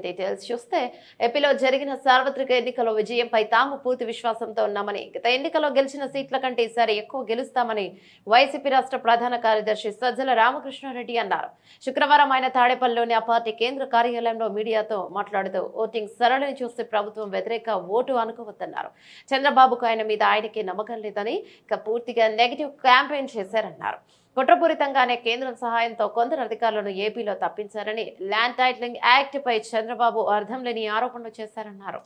Details చూస్తే ఏపీలో జరిగిన సార్వత్రిక ఎన్నికల విజయంపై తాము పూర్తి విశ్వాసంతో ఉన్నామని, గత ఎన్నికల్లో గెలిచిన సీట్ల కంటే ఈసారి ఎక్కువ గెలుస్తామని వైసీపీ రాష్ట్ర ప్రధాన కార్యదర్శి సజ్జల రామకృష్ణారెడ్డి అన్నారు. శుక్రవారం ఆయన తాడేపల్లిలోని ఆ పార్టీ కేంద్ర కార్యాలయంలో మీడియాతో మాట్లాడుతూ ఓటింగ్ సరళిని చూస్తే ప్రభుత్వం వ్యతిరేక ఓటు అనుకోవద్దన్నారు. చంద్రబాబుకు ఆయన మీద ఆయనకే నమ్మకం లేదని, ఇక పూర్తిగా నెగిటివ్ క్యాంపెయిన్ చేశారన్నారు. కుట్రపూరితంగానే కేంద్రం సహాయంతో కొందరు అధికారులను ఏపీలో తప్పించారని, ల్యాండ్ టైటిలింగ్ యాక్ట్ పై చంద్రబాబు అర్థం లేని ఆరోపణలు చేశారన్నారు.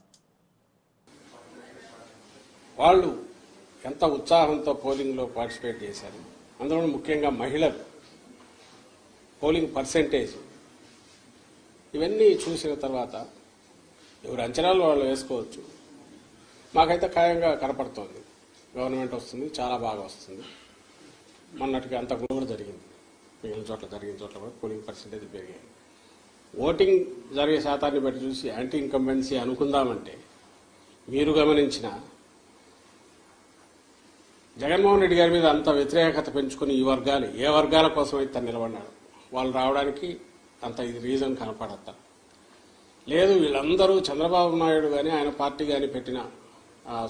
వాళ్ళు ఎంత ఉత్సాహంతో పోలింగ్ లో పార్టిసిపేట్ చేశారు, అందులో ముఖ్యంగా మహిళలు పోలింగ్ పర్సెంటేజ్, ఇవన్నీ చూసిన తర్వాత ఎవరు అంచనాలు వాళ్ళు వేసుకోవచ్చు. మాకైతే ఖాయంగా కనపడుతోంది గవర్నమెంట్ వస్తుంది, చాలా బాగా వస్తుంది. మొన్నటికి అంత కూడా జరిగింది, మిగిలిన చోట్ల జరిగిన చోట్ల కూడా పోలింగ్ పర్సెంటేజ్ పెరిగాయి. ఓటింగ్ జరిగే శాతాన్ని బట్టి చూసి యాంటీ ఇన్కంబెన్సీ అనుకుందామంటే, మీరు గమనించిన జగన్మోహన్ రెడ్డి గారి మీద అంత వ్యతిరేకత పెంచుకుని ఈ వర్గాలు ఏ వర్గాల కోసం అయితే నిలబడ్డాడు, వాళ్ళు రావడానికి అంత ఇది రీజన్ కనపడతా లేదు. వీళ్ళందరూ చంద్రబాబు నాయుడు కానీ ఆయన పార్టీ కానీ పెట్టిన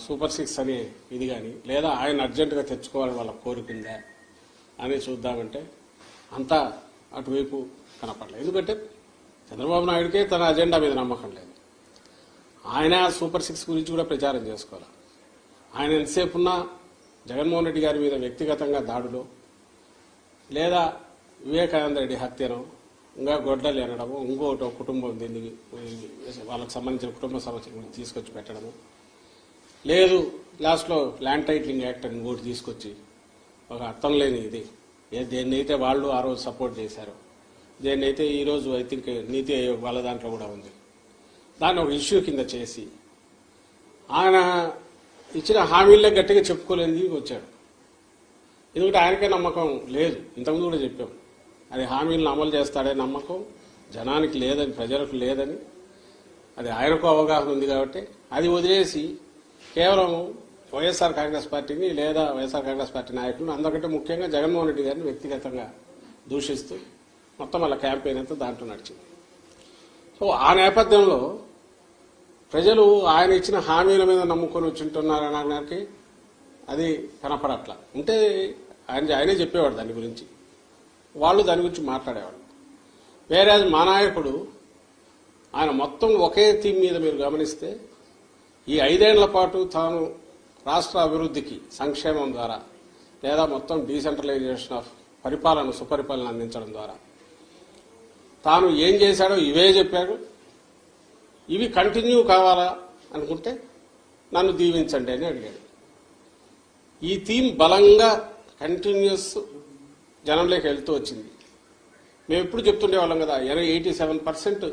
సూపర్ 6 అనే ఇది కానీ, లేదా ఆయన అర్జెంటుగా తెచ్చుకోవాలి వాళ్ళ కోరికిందా అని చూద్దామంటే అంతా అటువైపు కనపడలేదు. ఎందుకంటే చంద్రబాబు నాయుడికే తన అజెండా మీద నమ్మకం లేదు. ఆయన సూపర్ 6 గురించి కూడా ప్రచారం చేసుకోవాలి. ఆయన ఎంతసేపు ఉన్నా జగన్మోహన్ రెడ్డి గారి మీద వ్యక్తిగతంగా దాడులు, లేదా వివేకానంద రెడ్డి హత్యను, ఇంకా గొడ్డలు ఎనడము, ఇంకోటి కుటుంబం దీన్ని వాళ్ళకి సంబంధించిన కుటుంబ సమస్యల తీసుకొచ్చి పెట్టడము, లేదు లాస్ట్లో ల్యాండ్ టైటిలింగ్ యాక్ట్ అని ఇంకోటి తీసుకొచ్చి ఒక అర్థం లేని ఇది, దేన్నైతే వాళ్ళు ఆ రోజు సపోర్ట్ చేశారు, దేన్నైతే ఈరోజు ఐ థింక్ నీతి ఆయోగ్ వాళ్ళ దాంట్లో కూడా ఉంది, దాన్ని ఒక ఇష్యూ కింద చేసి ఆయన ఇచ్చిన హామీలే గట్టిగా చెప్పుకోలేని వచ్చాడు. ఎందుకంటే ఆయనకే నమ్మకం లేదు. ఇంతకుముందు కూడా చెప్పాం, అది హామీలను అమలు చేస్తాడే నమ్మకం జనానికి లేదని, ప్రజలకు లేదని. అది ఆయనకు అవగాహన ఉంది కాబట్టి అది వదిలేసి కేవలం వైఎస్ఆర్ కాంగ్రెస్ పార్టీని లేదా వైఎస్ఆర్ కాంగ్రెస్ పార్టీ నాయకులను, అందరికంటే ముఖ్యంగా జగన్మోహన్ రెడ్డి గారిని వ్యక్తిగతంగా దూషిస్తూ మొత్తం వాళ్ళ క్యాంపెయిన్ అంతా దాంట్లో నడిచింది. సో ఆ నేపథ్యంలో ప్రజలు ఆయన ఇచ్చిన హామీల మీద నమ్ముకొని వచ్చింటున్నారనడానికి అది కనపడట్లా. ఉంటే ఆయనే చెప్పేవాడు దాని గురించి, వాళ్ళు దాని గురించి మాట్లాడేవాడు. వేరే మా నాయకుడు ఆయన మొత్తం ఒకే థీమ్ మీద మీరు గమనిస్తే, ఈ 5 ఏళ్ల పాటు తాను రాష్ట్ర అభివృద్ధికి సంక్షేమం ద్వారా, లేదా మొత్తం డీసెంట్రలైజేషన్ ఆఫ్ పరిపాలన, సుపరిపాలన అందించడం ద్వారా తాను ఏం చేశాడో ఇవే చెప్పాడు. ఇవి కంటిన్యూ కావాలా అనుకుంటే నన్ను దీవించండి అని అడిగాడు. ఈ థీమ్ బలంగా కంటిన్యూస్ జనంలోకి వెళ్తూ వచ్చింది. మేము ఎప్పుడు చెప్తుండేవాళ్ళం కదా, 87%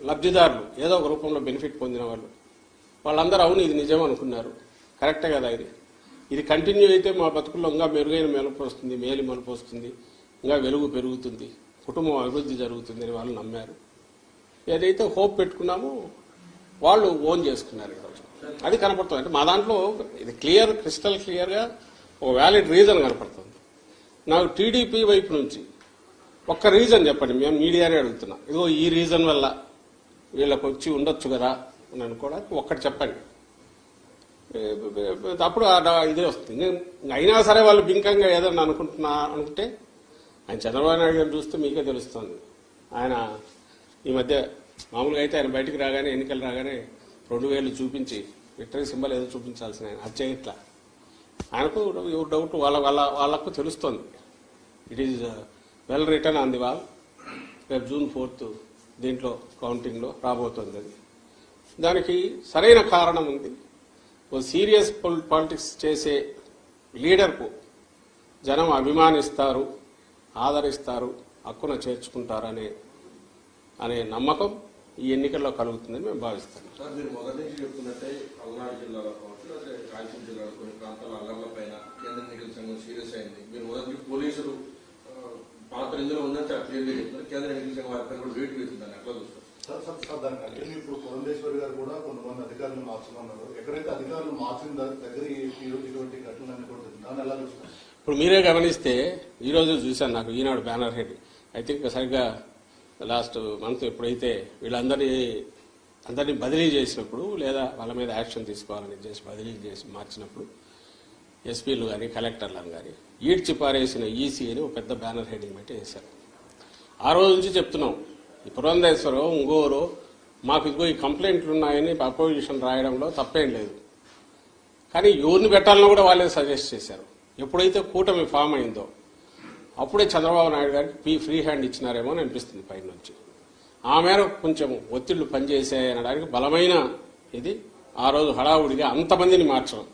లబ్ధిదారులు ఏదో ఒక రూపంలో బెనిఫిట్ పొందిన వాళ్ళందరూ అవును ఇది నిజం అనుకున్నారు. కరెక్టే కదా, ఇది కంటిన్యూ అయితే మా బతుకుల్లో ఇంకా మెరుగైన మెలుపు వస్తుంది, మేలు మలుపు వస్తుంది, ఇంకా వెలుగు పెరుగుతుంది, కుటుంబం అభివృద్ధి జరుగుతుంది అని వాళ్ళు నమ్మారు. ఏదైతే హోప్ పెట్టుకున్నామో వాళ్ళు ఓన్ చేసుకున్నారు ఈరోజు. అది కనపడుతుంది. అంటే మా దాంట్లో ఇది క్రిస్టల్ క్లియర్గా ఒక వ్యాలిడ్ రీజన్ కనపడుతుంది. నాకు టీడీపీ వైపు నుంచి ఒక్క రీజన్ చెప్పండి, మేము మీడియానే అడుగుతున్నా, ఇదిగో ఈ రీజన్ వల్ల వీళ్ళకి వచ్చి ఉండొచ్చు కదా అని అనుకోవడానికి ఒక్కటి చెప్పండి. అప్పుడు ఇదే వస్తుంది. అయినా సరే వాళ్ళు బింకంగా ఏదన్నా అనుకుంటే ఆయన చంద్రబాబు నాయుడు గారిని చూస్తే మీకే తెలుస్తుంది. ఆయన ఈ మధ్య మామూలుగా అయితే ఆయన బయటికి రాగానే, ఎన్నికలు రాగానే 2000 చూపించి విక్టరీ సింబల్ ఏదో చూపించాల్సిన ఆయన అది చేయట్లా. ఆయనకు డౌట్ వాళ్ళకు తెలుస్తుంది. It is well return on the wall. రేపు June 4th దీంట్లో కౌంటింగ్లో రాబోతుంది. అది దానికి సరైన కారణం ఉంది. ఓ సీరియస్ పాలిటిక్స్ చేసే లీడర్కు జనం అభిమానిస్తారు, ఆదరిస్తారు, హక్కున చేర్చుకుంటారనే నమ్మకం ఈ ఎన్నికల్లో కలుగుతుందని మేము భావిస్తాం. సార్, మీరు మొదటి నుంచి చెప్తున్నట్టే పల్నాడు జిల్లాలో కావచ్చు, లేదా రాయలసీమ జిల్లాలో కొన్ని ప్రాంతాల అల్లర్లపైన కేంద్ర ఎన్నికల సంఘం సీరియస్ అయింది. మీరు మొదటి పోలీసులు పాత్ర ఇందులో ఉందని చాలా క్లియర్గా చెప్తున్నారు. కేంద్ర ఎన్నికల సంఘం వారిపైన కూడా వెయిట్ వేస్తుందని ఎట్లా చూస్తారు? దానికి ఇప్పుడు పురంధేశ్వరి గారు కూడా కొంతమంది అధికారులు మార్చమన్నారు. ఎక్కడైతే అధికారులు మార్చిన దగ్గర ఇటువంటి ఘటనలన్నీ కూడా దాన్ని ఎలా చూస్తారు? ఇప్పుడు మీరే గమనిస్తే ఈరోజు చూశాను, నాకు ఈనాడు బ్యానర్ హెడ్ ఐ థింక్ సరిగ్గా లాస్ట్ మంత్ ఎప్పుడైతే అందరినీ బదిలీ చేసినప్పుడు లేదా వాళ్ళ మీద యాక్షన్ తీసుకోవాలని చేసి బదిలీ చేసి మార్చినప్పుడు ఎస్పీలు కానీ కలెక్టర్లను కానీ ఈడ్చి పారేసిన ఈసీ అని ఒక పెద్ద బ్యానర్ హెడ్డింగ్ పెట్టి వేశారు. ఆ రోజు నుంచి చెప్తున్నాం, ఈ పురంధేశ్వరో ఇంకోరో మాకు ఇదిగో ఈ కంప్లైంట్లు ఉన్నాయని అపోజిషన్ రాయడంలో తప్పేం లేదు. కానీ ఎవరిని పెట్టాలని కూడా వాళ్ళే సజెస్ట్ చేశారు. ఎప్పుడైతే కూటమి ఫామ్ అయిందో అప్పుడే చంద్రబాబు నాయుడు గారికి ఫ్రీ హ్యాండ్ ఇచ్చినారేమో అని అనిపిస్తుంది పైన నుంచి. ఆ మేరకు కొంచెం ఒత్తిళ్లు పనిచేసాయనడానికి బలమైన ఇది ఆ రోజు హడావుడిగా అంతమందిని మార్చడం.